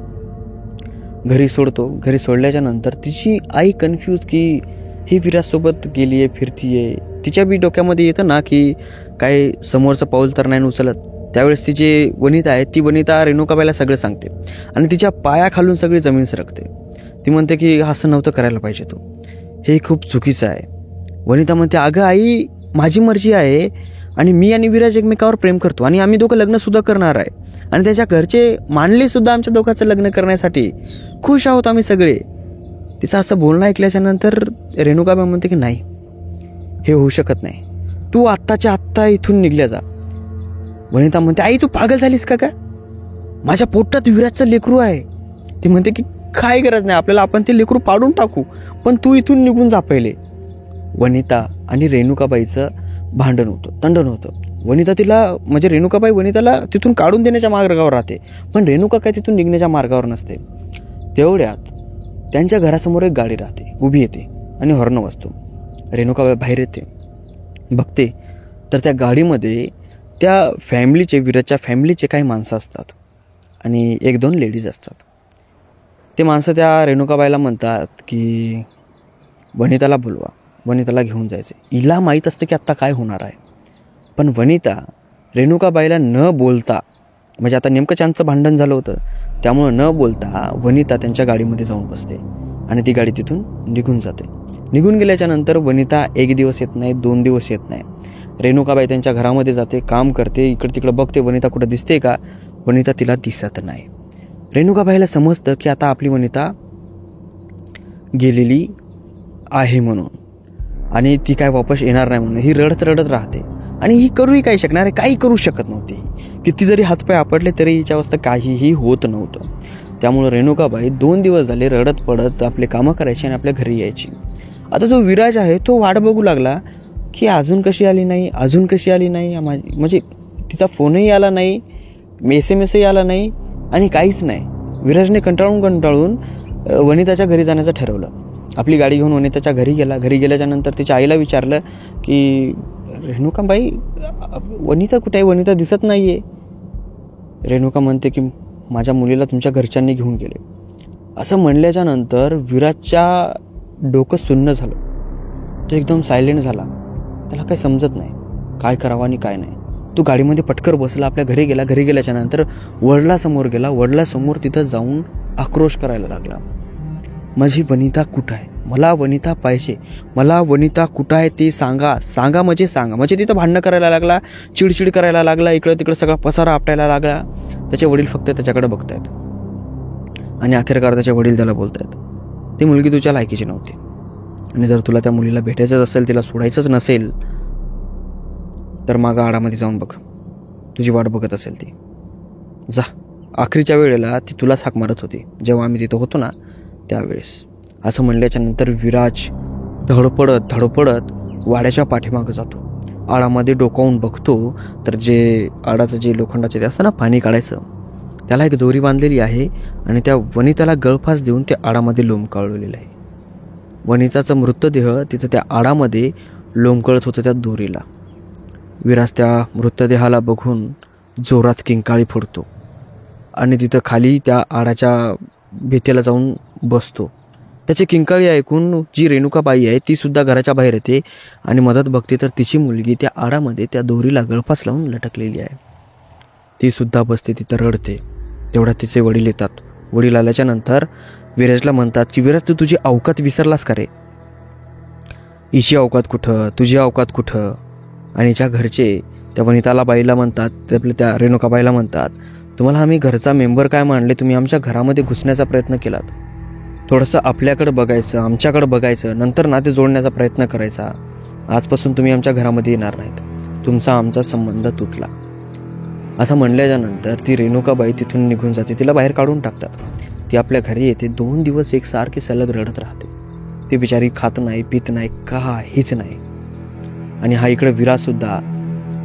घरी सोडतो. घरी सोडल्याच्या नंतर तिची आई कन्फ्यूज की ही विराजसोबत गेली आहे, फिरतीये. तिच्या बी डोक्यामध्ये येतं ना की काय समोरचं पाऊल तर नाही उचलत. त्यावेळेस तिची वनिता आहे, ती वनिता रेणुकाबाईला सगळं सांगते आणि तिच्या पायाखालून सगळी जमीन सरकते. ती म्हणते की असं नव्हतं करायला पाहिजे, तो हे खूप चुकीचं आहे. वनिता म्हणते अगं आई, माझी मर्जी आहे आणि मी आणि विराज एकमेकावर प्रेम करतो आणि आम्ही दोघं लग्न सुद्धा करणार आहे आणि त्याच्या घरचे मानले सुद्धा आमच्या दोघांचं लग्न करण्यासाठी. खुश आहोत आम्ही सगळे. तिचं असं बोलणं ऐकल्याच्या नंतर रेणुकाबाई म्हणते की नाही, हे होऊ शकत नाही. तू आत्ताच्या आत्ता इथून निघल्या जा. वनिता म्हणते आई, तू पागल झालीस का? माझ्या पोटात विराजचं लेकरू आहे. ती म्हणते की काय गरज नाही आपल्याला, आपण ते लेकरू पाडून टाकू, पण तू इथून निघून जा पहिले. वनिता आणि रेणुकाबाईचं भांडण होतं, तंडण होतं. वनिता तिला म्हणजे रेणुकाबाई वनिताला तिथून काढून देण्याच्या मार्गावर राहते, पण रेणुका काय तिथून निघण्याच्या मार्गावर नसते. तेवढ्यात त्यांच्या घरासमोर एक गाडी राहते, उभी येते आणि हॉर्न वाजतो. रेणुकाबाई बाहेर येते, बघते तर त्या गाडीमध्ये त्या फॅमिलीचे, विराजच्या फॅमिलीचे काही माणसं असतात आणि 1-2 लेडीज असतात. ते माणसं त्या रेणुकाबाईला म्हणतात की वनिताला बोलवा, वनिताला घेऊन जायचे. हिला माहीत असतं की आत्ता काय होणार आहे, पण वनिता रेणुकाबाईला न बोलता, म्हणजे आता नेमकं त्यांचं भांडण झालं होतं त्यामुळं न बोलता वनिता त्यांच्या गाडीमध्ये जाऊन बसते आणि ती गाडी तिथून निघून जाते. निघून गेल्याच्या नंतर वनिता 1 दिवस येत नाही, 2 दिवस येत नाही. रेणुकाबाई त्यांच्या घरामध्ये जाते, काम करते, इकडे तिकडे बघते वनिता कुठं दिसते का. वनिता तिला दिसत नाही. रेणुकाबाईला समजतं की आता आपली वनिता गेलेली आहे म्हणून आणि ती काय वापस येणार नाही म्हणून ही रडत रडत राहते. आणि ही करूही काय शकणार आहे, काही करू शकत नव्हती. किती जरी हातपाय आपटले तरी हिच्या अवस्था काहीही होत नव्हतं. त्यामुळे रेणुकाबाई 2 दिवस झाले रडत पडत आपले कामं करायची आणि आपल्या घरी यायची. आता जो विराज आहे तो वाट बघू लागला की अजून कशी आली नाही, अजून कशी आली नाही. म्हणजे तिचा फोनही आला नाही, SMS आला नाही आणि काहीच नाही. विराजने कंटाळून वनिताच्या घरी जाण्याचं ठरवलं. आपली गाडी घेऊन वनिताच्या घरी गेला. घरी गेल्याच्या नंतर तिच्या आईला विचारलं की रेणुकाबाई, वनिता कुठे आहे, वनिता दिसत नाही आहे. रेणुका म्हणते की माझ्या मुलीला तुमच्या घरच्यांनी घेऊन गेले. असं म्हणल्याच्या नंतर विराजच्या डोकं सुन्न झालं. तो एकदम सायलेंट झाला. त्याला काही समजत नाही काय करावं आणि काय नाही. तो गाडीमध्ये पटकर बसला, आपल्या घरी गेला. घरी गेल्याच्या नंतर वडिलांसमोर गेला. वडिलांसमोर तिथं जाऊन आक्रोश करायला लागला, माझी वनिता कुठं आहे, मला वनिता पाहिजे, मला वनिता कुठं आहे ते सांगा, सांगा म्हणजे सांगा. म्हणजे तिथं भांडणं करायला लागला, चिडचिड करायला लागला, इकडं तिकडं सगळा पसारा आपटायला लागला. त्याचे वडील फक्त त्याच्याकडे बघतायत आणि अखेरकार त्याचे वडील त्याला बोलतायत, ती मुलगी तुझ्या लायकीची नव्हती आणि जर तुला त्या मुलीला भेटायचंच असेल, तिला सोडायचंच नसेल तर मागं आडामध्ये जाऊन बघ, तुझी वाट बघत असेल ती, जा. आखरीच्या वेळेला ती तुलाच हाक मारत होती जेव्हा आम्ही तिथं होतो ना त्यावेळेस. असं म्हणल्याच्या नंतर विराज धडपडत वाड्याच्या पाठीमागं जातो. आडामध्ये डोकावून बघतो तर जे आडाचं जे लोखंडाचे ते असतं ना पाणी काढायचं, त्याला एक दोरी बांधलेली आहे आणि त्या वनिताला गळफास देऊन ते आडामध्ये लोंबकावलेलं आहे. वनिताचा मृतदेह तिथं त्या आडामध्ये लोंबकळत होतं त्या दोरीला. विराज त्या मृतदेहाला बघून जोरात किंकाळी फोडतो आणि तिथं खाली त्या आडाच्या भीतीला जाऊन बसतो. त्याची किंकाळी ऐकून जी रेणुकाबाई आहे ती सुद्धा घराच्या बाहेर येते आणि मदत बघते तर तिची मुलगी त्या आडामध्ये त्या दोरीला गळफास लावून लटकलेली आहे. ती सुद्धा बसते तिथं रडते. तेवढ्यात तिचे वडील येतात. वडील आल्याच्या नंतर विराजला म्हणतात की विराज तू तुझी अवकात विसरलास का रे? हिची अवकात कुठं, तुझी अवकात कुठं? आणि ज्या घरचे त्या वनिताला बाईला म्हणतात, आपल्या त्या रेणुकाबाईला म्हणतात, तुम्हाला आम्ही घरचा मेंबर काय मानले, तुम्ही आमच्या घरामध्ये घुसण्याचा प्रयत्न केलात. थोडंसं आपल्याकडं बघायचं, आमच्याकडं बघायचं, नंतर नाते जोडण्याचा प्रयत्न करायचा. आजपासून तुम्ही आमच्या घरामध्ये येणार नाहीत, तुमचा आमचा संबंध तुटला. असं म्हणल्याच्या नंतर ती रेणुकाबाई तिथून निघून जाते. तिला बाहेर काढून टाकतात. ती आपल्या घरी येते. 2 दिवस एकसारखी सलग रडत राहते. ती बिचारी खात नाही, पित नाही, काहीच नाही. आणि हा इकडे विराजसुद्धा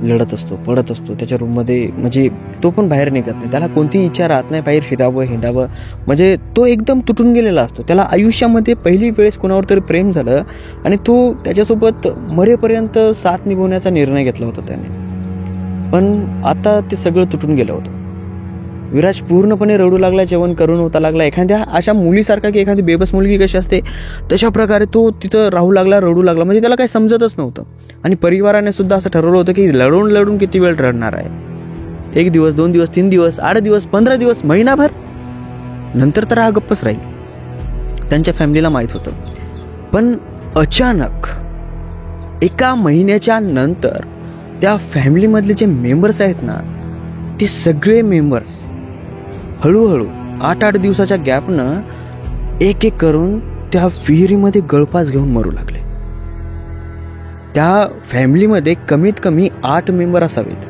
लढत असतो, पडत असतो त्याच्या रूममध्ये. म्हणजे तो पण बाहेर निघत नाही. त्याला कोणतीही इच्छा राहत नाही बाहेर हिंडावं. म्हणजे तो एकदम तुटून गेलेला असतो. त्याला आयुष्यामध्ये पहिली वेळेस कोणावर तरी प्रेम झालं आणि तो त्याच्यासोबत मरेपर्यंत साथ निभवण्याचा निर्णय घेतला होता त्याने. पण आता ते सगळं तुटून गेलं होतं. विराज पूर्णपणे रडू लागला, जेवण करून होता लागला. एखाद्या अशा मुलीसारखा की एखादी बेबस मुलगी कशी असते तशा प्रकारे तो तिथं राहू लागला, रडू लागला. म्हणजे त्याला काही समजतच नव्हतं. आणि परिवाराने सुद्धा असं ठरवलं होतं की लढून किती वेळ रडणार आहे. 1 दिवस, 2 दिवस, 3 दिवस, 8 दिवस, 15 दिवस, महिनाभर, नंतर तर हा गप्पच राहील. त्यांच्या फॅमिलीला माहीत होतं. पण अचानक 1 महिन्याच्या नंतर त्या फॅमिलीमधले जे मेंबर्स आहेत ना, ते सगळे मेंबर्स हळूहळू 8-8 दिवसाच्या गॅपनं एक करून त्या विहिरीमध्ये गळफास घेऊन मरू लागले. त्या फॅमिलीमध्ये कमीत कमी 8 मेंबर असावेत.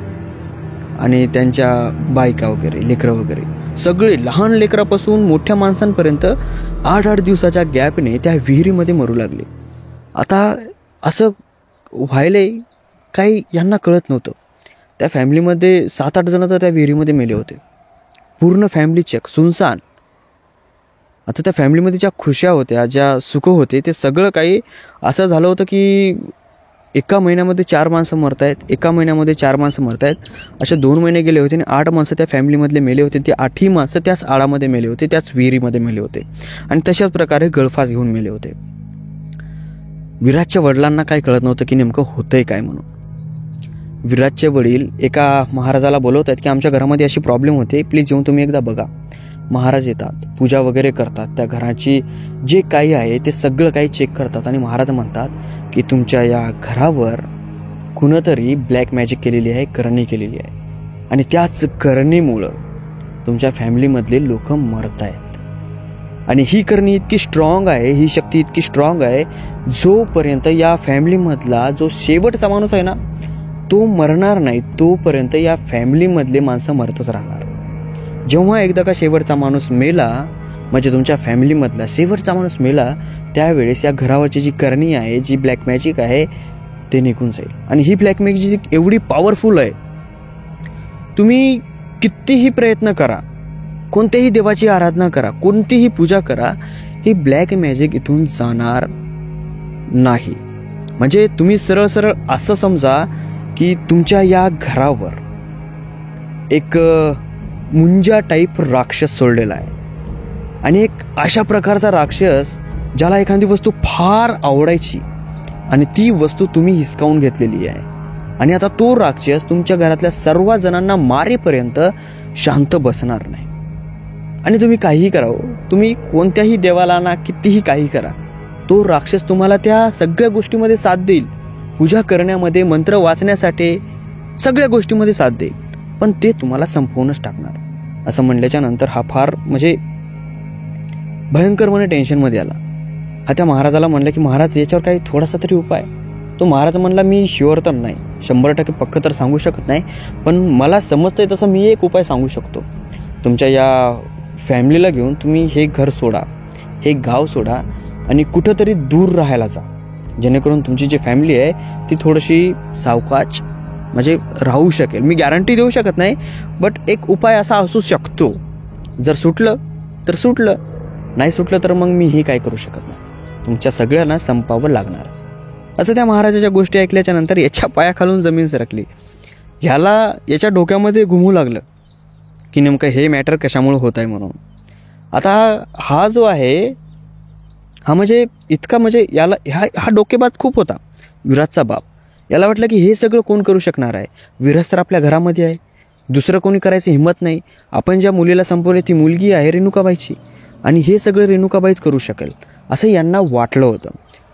आणि त्यांच्या बायका वगैरे, लेकरं वगैरे, सगळे लहान लेकरापासून मोठ्या माणसांपर्यंत 8-8 दिवसाच्या गॅपने त्या विहिरीमध्ये मरू लागले. आता असं व्हायलंय काही यांना कळत नव्हतं. त्या फॅमिलीमध्ये 7-8 जण तर त्या विहिरीमध्ये मेले होते. पूर्ण फॅमिली चेक, सुनसान. आता त्या फॅमिलीमध्ये ज्या खुशा होत्या, ज्या सुख होते, ते सगळं काही असं झालं होतं की 1 महिन्यामध्ये 4 माणसं मरत आहेत, 1 महिन्यामध्ये 4 माणसं मरत आहेत. असे 2 महिने गेले होते आणि 8 माणसं त्या फॅमिलीमधले मेले होते. ते 8ही माणसं त्याच आळामध्ये मेले होते, त्याच विहिरीमध्ये मेले होते. आणि तशाच प्रकारे गळफास घेऊन मेले होते. विराजच्या वडिलांना काय कळत नव्हतं की नेमकं होतंय काय म्हणून. विराजचे वडील एका महाराजाला बोलवत आहेत की आमच्या घरामध्ये अशी प्रॉब्लेम होते, प्लीज येऊन तुम्ही एकदा बघा. महाराज येतात, पूजा वगैरे करतात, त्या घराची जे काही आहे ते सगळं काही चेक करतात. आणि महाराज म्हणतात की तुमच्या या घरावर कुणीतरी ब्लॅक मॅजिक केलेली आहे, करणी केलेली आहे. आणि त्याच करणीमुळं तुमच्या फॅमिलीमधले लोक मरत आहेत. आणि ही करणी इतकी स्ट्रॉंग आहे, ही शक्ती इतकी स्ट्रॉंग आहे, जोपर्यंत या फॅमिलीमधला जो शेवटचा माणूस आहे ना तो मरणार नाही, तोपर्यंत या फॅमिलीमधले माणसं मरतच राहणार. जेव्हा एकदा का शेवटचा माणूस मेला, म्हणजे तुमच्या फॅमिलीमधला शेवटचा माणूस मेला, त्यावेळेस या घरावरची जी करणी आहे, जी ब्लॅक मॅजिक आहे, ते निघून जाईल. आणि ही ब्लॅक मॅजिक एवढी पॉवरफुल आहे, तुम्ही कितीही प्रयत्न करा, कोणत्याही देवाची आराधना करा, कोणतीही पूजा करा, ही ब्लॅक मॅजिक इथून जाणार नाही. म्हणजे तुम्ही सरळ सरळ असं समजा की तुमच्या या घरावर एक मुंजा टाईप राक्षस सोडलेला आहे. आणि एक अशा प्रकारचा राक्षस ज्याला एखादी वस्तू फार आवडायची आणि ती वस्तू तुम्ही हिसकावून घेतलेली आहे. आणि आता तो राक्षस तुमच्या घरातल्या सर्व जणांना मारेपर्यंत शांत बसणार नाही. आणि तुम्ही काहीही करा, तुम्ही कोणत्याही देवाला ना कितीही काही करा, तो राक्षस तुम्हाला त्या सगळ्या गोष्टीमध्ये साथ देईल. पूजा करण्यामध्ये, मंत्र वाचण्यासाठी, सगळ्या गोष्टीमध्ये साथ देईल. पण ते तुम्हाला संपवूनच टाकणार. असं म्हणल्याच्या नंतर हा फार म्हणजे भयंकरपणे टेन्शनमध्ये आला. हा त्या महाराजाला म्हणलं की महाराज याच्यावर काही थोडासा तरी उपाय. तो महाराज म्हणला मी शुअर तर नाही, 100% पक्क तर सांगू शकत नाही, पण मला समजतंय तसं मी एक उपाय सांगू शकतो. तुमच्या या फॅमिलीला घेऊन तुम्ही हे घर सोडा, हे गाव सोडा आणि कुठंतरी दूर राहायला जा, जेणेकरून तुमची जी फॅमिली आहे ती थोडीशी सावकाश म्हणजे राहू शकेल. मी गॅरंटी देऊ शकत नाही, बट एक उपाय असा असू शकतो. जर सुटलं तर सुटलं, नाही सुटलं तर मग मी हे काय करू शकत नाही. तुमच्या सगळ्यांना संपावं लागणारच. असं त्या महाराजाच्या गोष्टी ऐकल्याच्या नंतर याच्या पायाखालून जमीन सरकली. याच्या डोक्यामध्ये घुमू लागलं की नेमकं हे मॅटर कशामुळे होत आहे म्हणून. आता हा जो आहे हा म्हणजे इतका म्हणजे याला हा डोकेबाज खूप होता विराजचा बाप. याला वाटलं की हे सगळं कोण करू शकणार आहे. विराज तर आपल्या घरामध्ये आहे, दुसरं कोणी करायची हिंमत नाही. आपण ज्या मुलीला संपवले ती मुलगी आहे रेणुकाबाईची आणि हे सगळं रेणुकाबाईच करू शकेल असं यांना वाटलं होतं.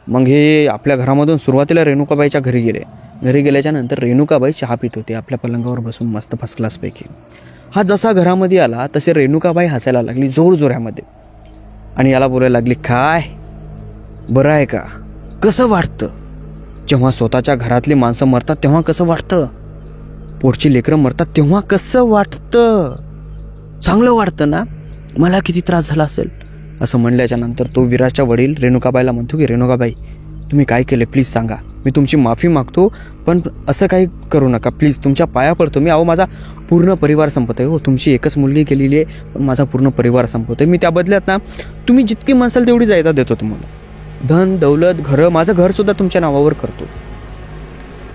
मग हे आपल्या घरामधून सुरुवातीला रेणुकाबाईच्या घरी गेले. घरी गेल्याच्या नंतर रेणुकाबाई चहा पित होते आपल्या पलंगावर बसून मस्त फर्स्ट क्लासपैकी. हा जसा घरामध्ये आला तसे रेणुकाबाई हसायला लागली जोरजोऱ्यामध्ये आणि याला बोलायला लागली, काय बरं आहे का, कसं वाटतं जेव्हा स्वतःच्या घरातली माणसं मरतात तेव्हा कसं वाटतं, पोटची लेकरं मरतात तेव्हा कसं वाटतं, चांगलं वाटतं ना, मला किती त्रास झाला असेल. असं म्हणल्याच्या नंतर तो विराजच्या वडील रेणुकाबाईला म्हणतो की रेणुकाबाई तुम्ही काय केले प्लीज सांगा, मी तुमची माफी मागतो पण असं काही करू नका प्लीज, तुमच्या पाया पडतो मी. अहो माझा पूर्ण परिवार संपत आहे. हो तुमची एकच मुलगी केलेली आहे पण माझा पूर्ण परिवार संपत आहे. मी त्या बदल्यात ना तुम्ही जितकी म्हणसाल तेवढी जायदाद देतो तुम्हाला, धन दौलत घरं, माझं घरसुद्धा तुमच्या नावावर करतो.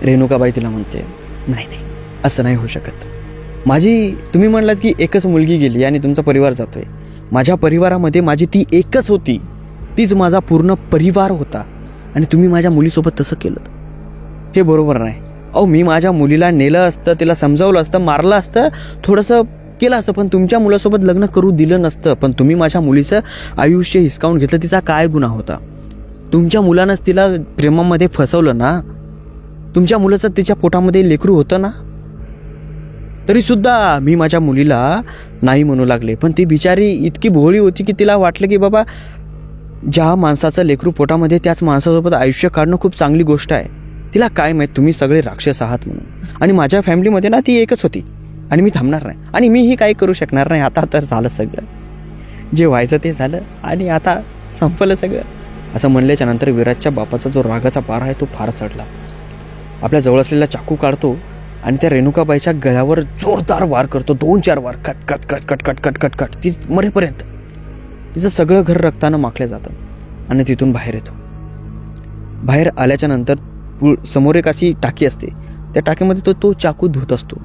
रेणुकाबाई तिला म्हणते नाही नाही असं नाही होऊ शकत. तुम्ही म्हणलात की एकच मुलगी गेली आणि तुमचा परिवार जातोय. माझ्या परिवारामध्ये माझी ती एकच होती, तीच माझा पूर्ण परिवार होता आणि तुम्ही माझ्या मुलीसोबत तसं केलं हे बरोबर नाही. अहो मी माझ्या मुलीला नेलं असतं, तिला समजावलं असतं, मारलं असतं, थोडंसं केलं असतं पण तुमच्या मुलासोबत लग्न करू दिलं नसतं. पण तुम्ही माझ्या मुलीचं आयुष्य हिसकावून घेतलं. तिचा काय गुन्हा होता. तुमच्या मुलानंच तिला प्रेमामध्ये फसवलं ना. तुमच्या मुलाचं तिच्या पोटामध्ये लेकरू होतं ना, तरी सुद्धा मी माझ्या मुलीला नाही म्हणू लागले. पण ती बिचारी इतकी भोळी होती की तिला वाटलं की बाबा ज्या माणसाचं लेकरू पोटामध्ये त्याच माणसासोबत आयुष्य काढणं खूप चांगली गोष्ट आहे. तिला काय माहीत तुम्ही सगळे राक्षस आहात म्हणून. आणि माझ्या फॅमिलीमध्ये ना ती एकच होती आणि मी थांबणार नाही आणि मीही काही करू शकणार नाही. आता तर झालं सगळं, जे व्हायचं ते झालं आणि आता संपलं सगळं. असं म्हणल्याच्या नंतर विराजच्या बापाचा जो रागाचा पारा आहे तो फार चढला. आपल्या जवळ असलेला चाकू काढतो आणि त्या रेणुकाबाईच्या गळ्यावर जोरदार वार करतो. 2-4 वार, cut cut cut cut cut cut cut cut ती मरेपर्यंत. तिचं सगळं घर रक्तानं माखलं जातं आणि तिथून बाहेर येतो. बाहेर आल्याच्या नंतर समोर एक अशी टाकी असते, त्या टाकीमध्ये तो चाकू धुत असतो.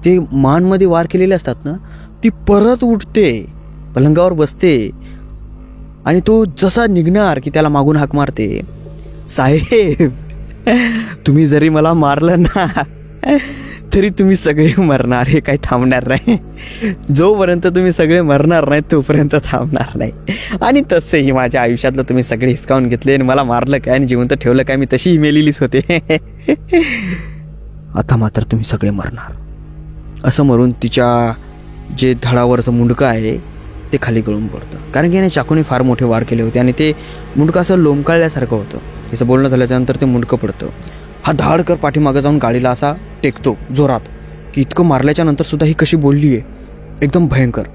ते मानमध्ये वार केलेले असतात ना, ती परत उठते, पलंगावर बसते आणि तो जसा निघणार की त्याला मागून हाक मारते, साहेब तुम्ही जरी मला मारलं ना तरी तुम्ही सगळे मरणार, हे काही थांबणार नाही. जोपर्यंत तुम्ही सगळे मरणार नाही तोपर्यंत थांबणार नाही. आणि तसंही माझ्या आयुष्यातलं तुम्ही सगळे हिसकावून घेतले आणि मला मारलं काय आणि जिवंत ठेवलं काय, मी तशीही मेलेलीच होते. आता मात्र तुम्ही सगळे मरणार. असं म्हणून तिच्या जे धडावरचं मुंडकं आहे ते खाली गळून पडतं. कारण की याने चाकूने फार मोठे वार केले होते आणि ते मुंडकं असं लोंबकाळल्यासारखं होतं. तिचं बोलणं झाल्याच्यानंतर ते मुंडकं पडतं. हा धाडकर पाठीमागं जाऊन गाडीला असा टेकतो जोरात की इतकं मारल्याच्या नंतर सुद्धा ही कशी बोलली आहे, एकदम भयंकर.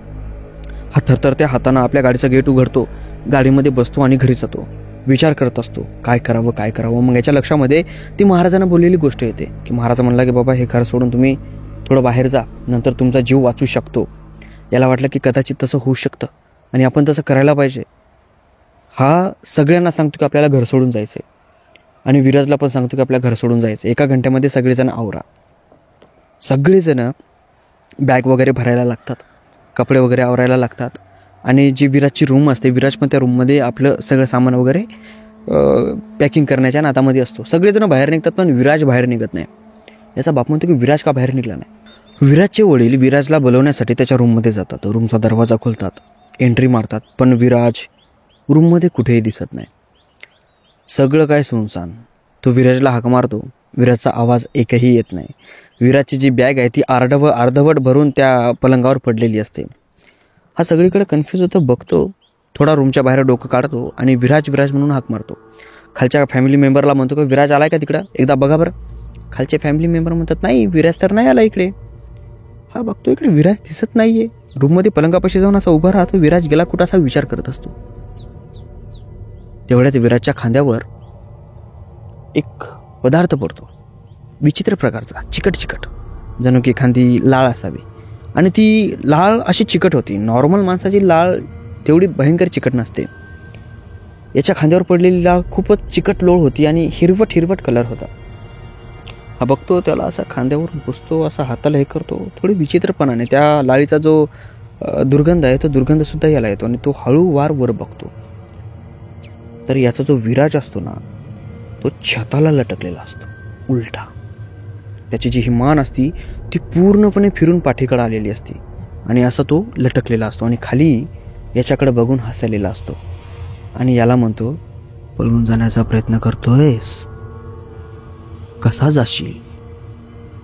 हा थरथरत्या हातानं आपल्या गाडीचं गेट उघडतो, गाडीमध्ये बसतो आणि घरी जातो. विचार करत असतो काय करावं काय करावं. मग याच्या लक्षामध्ये ती महाराजांना बोललेली गोष्ट येते की महाराज म्हणला की बाबा हे घर सोडून तुम्ही थोडं बाहेर जा, नंतर तुमचा जीव वाचू शकतो. याला वाटलं की कदाचित तसं होऊ शकतं आणि आपण तसं करायला पाहिजे. हा सगळ्यांना सांगतो की आपल्याला घर सोडून जायचं आहे आणि विराजला पण सांगतो की आपल्या घर सोडून जायचं. 1 घंट्यामध्ये सगळेजण आवरा. सगळेजण बॅग वगैरे भरायला लागतात, कपडे वगैरे आवरायला लागतात आणि जी विराजची रूम असते, विराज पण त्या रूममध्ये आपलं सगळं सामान वगैरे पॅकिंग करण्याच्या नादामध्ये असतो. सगळेजण बाहेर निघतात पण विराज बाहेर निघत नाही. याचा बाप म्हणतो की विराज का बाहेर निघला नाही. विराजचे वडील विराजला बोलवण्यासाठी त्याच्या रूममध्ये जातात. रूमचा दरवाजा खोलतात, एंट्री मारतात पण विराज रूममध्ये कुठेही दिसत नाही. सगळं काय सुनसान. तो विराजला हाक मारतो, विराजचा आवाज एकही येत नाही. विराजची जी बॅग आहे ती अर्धवट भरून त्या पलंगावर पडलेली असते. हा सगळीकडे कन्फ्यूज होतो, बघतो, थोडा रूमच्या बाहेर डोकं काढतो आणि विराज म्हणून हाक मारतो. खालच्या फॅमिली मेंबरला म्हणतो की विराज आलाय का तिकडं, एकदा बघा बरं. खालचे फॅमिली मेंबर म्हणतात नाही विराज तर नाही आला इकडे. हा बघतो इकडे विराज दिसत नाहीये. रूममध्ये पलंगापाशी जाऊन असा उभा राहतो. विराज गेला कुठं असा विचार करत असतो. तेवढ्यात विराजच्या खांद्यावर एक पदार्थ पडतो, विचित्र प्रकारचा, चिकट, जणू की एखादी लाळ असावी. आणि ती लाळ अशी चिकट होती. नॉर्मल माणसाची लाळ तेवढी भयंकर चिकट नसते. याच्या खांद्यावर पडलेली लाळ खूपच चिकट लोळ होती आणि हिरवट हिरवट कलर होता. हा बघतो त्याला असा खांद्यावरून पुसतो, असा हाताला हे करतो. थोडी विचित्रपणाने त्या लाळीचा जो दुर्गंध आहे तो दुर्गंधसुद्धा याला येतो आणि तो हळूवार वर बघतो. तर याचा जो विराज असतो ना तो छताला लटकलेला असतो उलटा. त्याची जी ही मान असती ती पूर्णपणे फिरून पाठीकडे आलेली असते आणि असा तो लटकलेला असतो आणि खाली याच्याकडे बघून हसलेला असतो आणि याला म्हणतो, पळून जाण्याचा प्रयत्न करतोयस? कसा जाशील?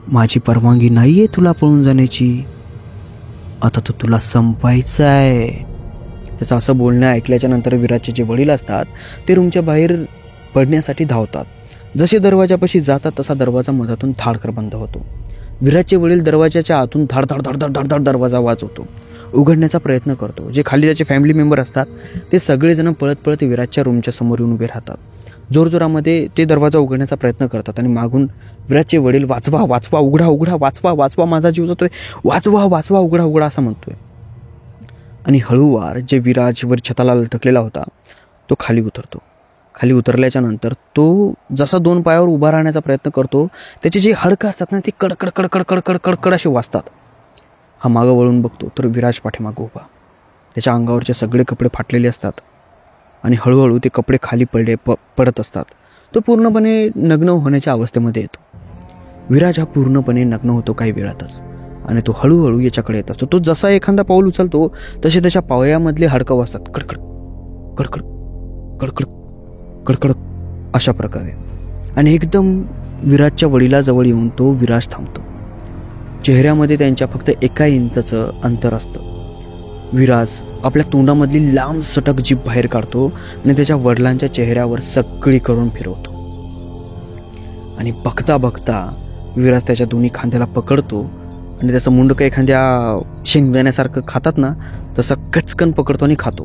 माझी परवानगी नाहीये तुला पळून जाण्याची. आता तो तुला संपायचा आहे. त्याचं असं बोलणं ऐकल्याच्या नंतर विराजचे जे वडील असतात ते रूमच्या बाहेर पडण्यासाठी धावतात. जसे दरवाजापाशी जातात तसा दरवाजा मधातून धाडकर बंद होतो. विराजचे वडील दरवाजाच्या आतून धाड धाड धाड धाड धाड दरवाजा वाजवतो, उघडण्याचा प्रयत्न करतो. जे खाली त्याचे फॅमिली मेंबर असतात ते सगळेजण पळत पळत विराजच्या रूमच्या समोर येऊन उभे राहतात. जोरजोरामध्ये ते दरवाजा उघडण्याचा प्रयत्न करतात आणि मागून विराजचे वडील वाचवा वाचवा, उघडा उघडा, वाचवा वाचवा, माझा जीव जातोय, वाचवा वाचवा, उघडा उघडा असं म्हणतोय. आणि हळूवार जे विराज वर छताला लटकलेला होता तो खाली उतरतो. खाली उतरल्याच्या नंतर तो जसा 2 पायावर उभा राहण्याचा प्रयत्न करतो त्याचे जे हाडकं असतात ना ते कडकड कडकड कडकड कडकड असे वाजतात. हा मागं वळून बघतो तर विराज पाठीमागं उभा. त्याच्या अंगावरचे सगळे कपडे फाटलेले असतात आणि हळूहळू ते कपडे खाली पडत असतात. तो पूर्णपणे नग्न होण्याच्या अवस्थेमध्ये येतो. विराज हा पूर्णपणे नग्न होतो काही वेळातच आणि तो हळूहळू याच्याकडे येत असतो. तो जसा एखादा पाऊल उचलतो तसे त्याच्या पायामधले हाडकं वाजतात कडकड कडकड कडकड कडकड अशा प्रकारे. आणि एकदम विराजच्या वडिलाजवळ येऊन तो विराज थांबतो. चेहऱ्यामध्ये त्यांच्या फक्त 1 इंचाचं अंतर असतं. विराज आपल्या तोंडामधली लांब सटक जीभ बाहेर काढतो आणि त्याच्या वडिलांच्या चेहऱ्यावर सगळी करून फिरवतो. आणि बघता बघता विराज त्याच्या दोन्ही खांद्याला पकडतो आणि त्याचं मुंडकं एखाद्या शेंगदाण्यासारखं खातात ना तसं कचकन पकडतो आणि खातो.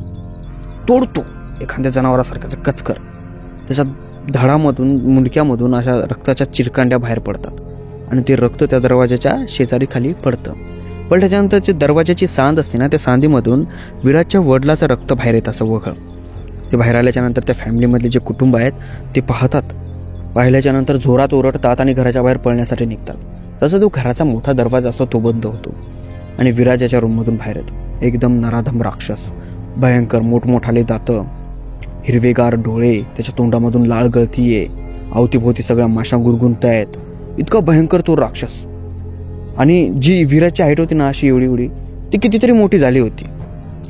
तोडतो एखाद्या जनावरासारखं कचकर. त्याच्या धडामधून मुंडक्यामधून अशा रक्ताच्या चिरकांड्या बाहेर पडतात आणि ते रक्त त्या दरवाजाच्या शेजारी खाली पडतं. पण त्याच्यानंतर जे दरवाजाची सांद असते ना त्या सांदीमधून विराजच्या वडिलाचं रक्त बाहेर येत असं वगळ. ते बाहेर आल्याच्या नंतर त्या फॅमिलीमधले जे कुटुंब आहेत ते पाहतात. पाहिल्याच्या नंतर जोरात ओरडतात आणि घराच्या बाहेर पळण्यासाठी निघतात. तसं तो घराचा मोठा दरवाजा असतो तो बंद होतो आणि विराजाच्या रूममधून बाहेर येतो. एकदम नराधम राक्षस, भयंकर मोठमोठाले दातं, हिरवेगार डोळे, त्याच्या तोंडामधून लाळ गळतीये, अवतीभोवती सगळ्या माशा गुरगुंतायत. इतका भयंकर तो राक्षस. आणि जी विराजची हाईट होती ना अशी एवढी एवढी ती कितीतरी मोठी झाली होती.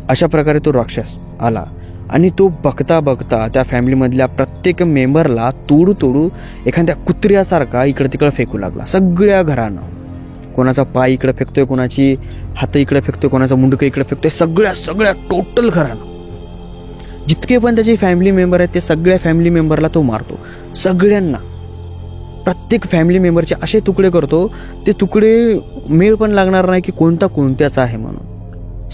अशा प्रकारे तो राक्षस आला आणि तो बघता बघता त्या फॅमिलीमधल्या प्रत्येक मेंबरला तोडू तोडू एखाद्या कुत्र्यासारखा इकडे तिकडे फेकू लागला. सगळ्या घरानं कोणाचा पाय इकडे फेकतोय, कोणाची हात इकडे फेकतोय, कोणाचा मुंडकं इकडे फेकतोय. सगळ्या टोटल घरानं जितके पण त्याचे फॅमिली मेंबर आहेत ते सगळ्या फॅमिली मेंबरला तो मारतो. सगळ्यांना प्रत्येक फॅमिली मेंबरचे असे तुकडे करतो ते तुकडे मेळ पण लागणार नाही की कोणता कोणत्याचा आहे म्हणून.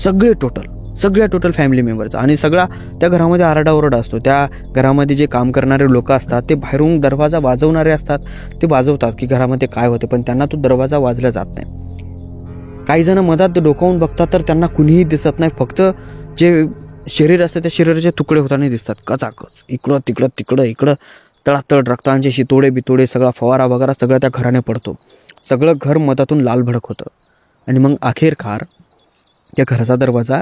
सगळ्या टोटल फॅमिली मेंबरचा. आणि सगळा त्या घरामध्ये आरडाओरडा असतो. त्या घरामध्ये जे काम करणारे लोक असतात ते बाहेरून दरवाजा वाजवणारे असतात. ते वाजवतात की घरामध्ये काय होते पण त्यांना तो दरवाजा वाजला जात नाही. काही जण मधात डोकावून बघतात तर त्यांना कुणीही दिसत नाही. फक्त जे शरीर असतं त्या शरीराचे तुकडे होताना दिसतात कचाकच. इकडं तळातळ रक्तांचे शितोडे बितोडे सगळा फवारा वगैरे सगळं त्या घराने पडतो. सगळं घर मधातून लाल भडक होतं. आणि मग अखेरकार त्या घराचा दरवाजा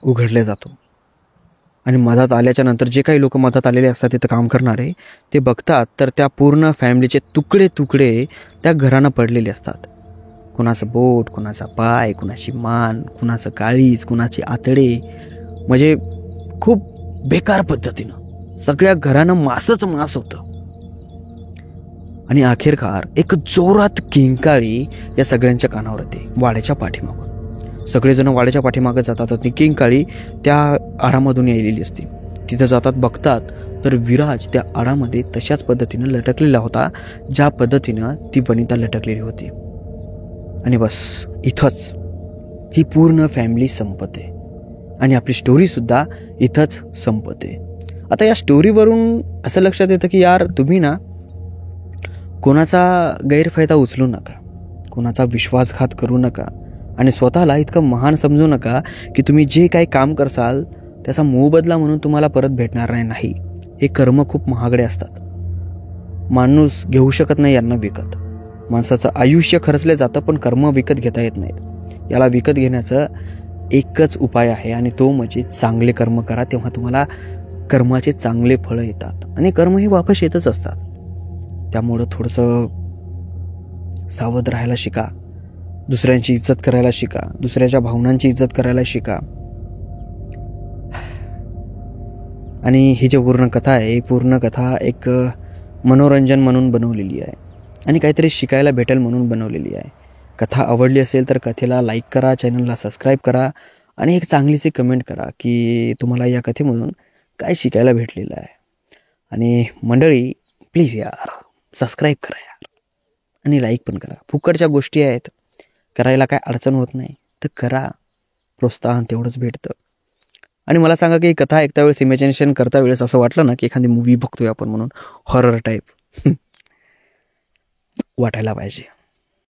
उघडला जातो. आणि मधात आल्याच्या नंतर जे काही लोक मधात आलेले असतात तिथं काम करणारे ते बघतात तर त्या पूर्ण फॅमिलीचे तुकडे तुकडे त्या घरानं पडलेले असतात. कुणाचं बोट, कुणाचा पाय, कुणाची मान, कुणाचं काळीज, कुणाचे आतडे. म्हणजे खूप बेकार पद्धतीनं सगळ्या घरानं मासच मास होतं. आणि अखेरकार एक जोरात किंकाळी या सगळ्यांच्या कानावर येते वाड्याच्या पाठीमागून. सगळेजण वाड्याच्या पाठीमागं जातात आणि किंकाळी त्या आडामधून यायलेली असते. तिथं जातात, बघतात तर विराज त्या आडामध्ये तशाच पद्धतीनं लटकलेला होता ज्या पद्धतीनं ती वनिता लटकलेली होती. आणि बस इथंच ही पूर्ण फॅमिली संपते आणि आपली स्टोरीसुद्धा इथंच संपते. आता या स्टोरीवरून असं लक्षात येतं की यार तुम्ही ना कोणाचा गैरफायदा उचलू नका, कोणाचा विश्वासघात करू नका आणि स्वतःला इतकं महान समजू नका की तुम्ही जे काही काम करसाल त्याचा मोबदला म्हणून तुम्हाला परत भेटणार नाही. हे कर्म खूप महागडे असतात. माणूस घेऊ शकत नाही यांना विकत. माणसाचं आयुष्य खर्चले जातं, पण कर्म विकत घेता येत नाहीत. याला विकत घेण्याचं एकच उपाय आहे, आणि तो म्हणजे चांगले कर्म करा. तेव्हा तुम्हाला कर्माचे चांगले फळं येतात, आणि कर्म हे वापस येतच असतात. त्यामुळं थोडंसं सावध राहायला शिका, दुसऱ्यांची इज्जत करायला शिका, दुसऱ्याच्या भावनांची इज्जत करायला शिका. आणि ही जी पूर्ण कथा आहे, ही पूर्ण कथा एक मनोरंजन म्हणून बनवलेली आहे, आणि काहीतरी शिकायला भेटेल म्हणून बनवलेली आहे. कथा आवडली असेल तर कथेला लाईक करा, चॅनलला सबस्क्राईब करा, आणि एक चांगलीशी कमेंट करा की तुम्हाला या कथेमधून काय शिकायला भेटलेलं आहे. आणि मंडळी, प्लीज यार सबस्क्राईब करा यार, आणि लाईक पण करा. फुकटच्या गोष्टी आहेत, करायला काय अडचण होत नाही, तर करा. प्रोत्साहन तेवढंच भेटतं. आणि मला सांगा की कथा ऐकता वेळेस, इमॅजिनेशन करता वेळेस असं वाटलं ना की एखादी मूवी बघतोय आपण म्हणून, हॉरर टाईप वाटायला पाहिजे.